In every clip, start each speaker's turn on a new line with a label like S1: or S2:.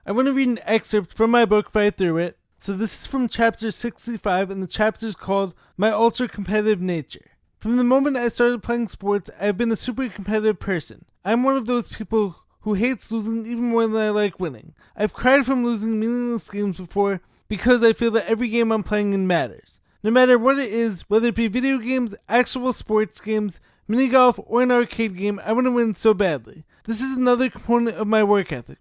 S1: I want to read an excerpt from my book right through it. So this is from chapter 65, and the chapter is called My Ultra Competitive Nature. From the moment I started playing sports, I have been a super competitive person. I'm one of those people who hates losing even more than I like winning. I've cried from losing meaningless games before because I feel that every game I'm playing in matters. No matter what it is, whether it be video games, actual sports games, mini golf, or an arcade game, I want to win so badly. This is another component of my work ethic.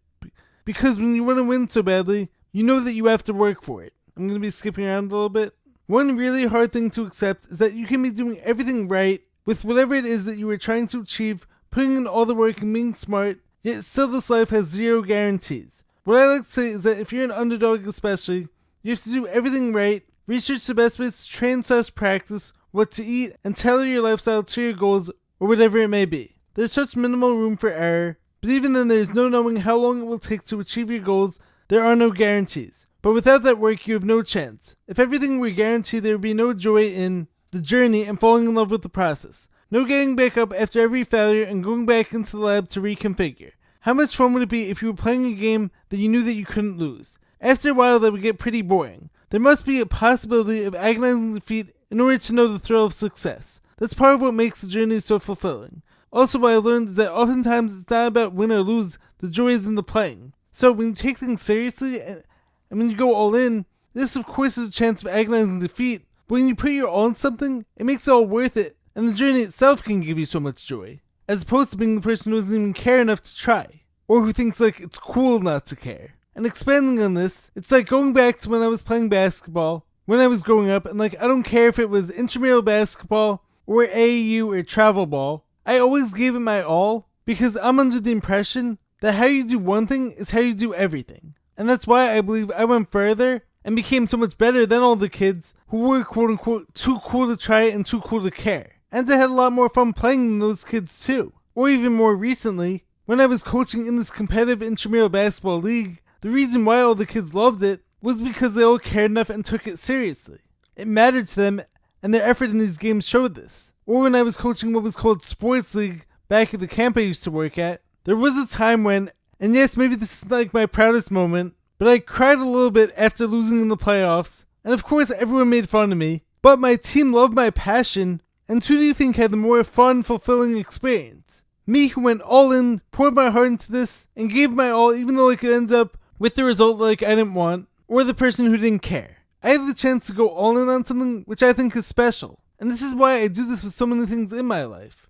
S1: Because when you want to win so badly, you know that you have to work for it. I'm going to be skipping around a little bit. One really hard thing to accept is that you can be doing everything right with whatever it is that you are trying to achieve, putting in all the work and being smart, yet still this life has zero guarantees. What I like to say is that if you're an underdog especially, you have to do everything right, research the best ways to train/practice, what to eat, and tailor your lifestyle to your goals or whatever it may be. There's such minimal room for error, but even then there's no knowing how long it will take to achieve your goals. There are no guarantees. But without that work, you have no chance. If everything were guaranteed, there would be no joy in the journey and falling in love with the process. No getting back up after every failure and going back into the lab to reconfigure. How much fun would it be if you were playing a game that you knew that you couldn't lose? After a while, that would get pretty boring. There must be a possibility of agonizing defeat in order to know the thrill of success. That's part of what makes the journey so fulfilling. Also, what I learned is that oftentimes it's not about win or lose, the joy is in the playing. So when you take things seriously and when you go all in, this of course is a chance of agonizing defeat, but when you put your all in something, it makes it all worth it, and the journey itself can give you so much joy, as opposed to being the person who doesn't even care enough to try, or who thinks like it's cool not to care. And expanding on this, it's like going back to when I was playing basketball, when I was growing up, and like I don't care if it was intramural basketball, or AAU or travel ball, I always gave it my all, because I'm under the impression that how you do one thing is how you do everything. And that's why I believe I went further and became so much better than all the kids who were quote unquote too cool to try it and too cool to care. And I had a lot more fun playing than those kids too. Or even more recently, when I was coaching in this competitive intramural basketball league, the reason why all the kids loved it was because they all cared enough and took it seriously. It mattered to them, and their effort in these games showed this. Or when I was coaching what was called Sports League back at the camp I used to work at, there was a time when, and yes, maybe this is like my proudest moment, but I cried a little bit after losing in the playoffs, and of course everyone made fun of me, but my team loved my passion, and who do you think had the more fun, fulfilling experience? Me, who went all in, poured my heart into this, and gave my all even though it ends up with the result like I didn't want, or the person who didn't care. I had the chance to go all in on something which I think is special, and this is why I do this with so many things in my life.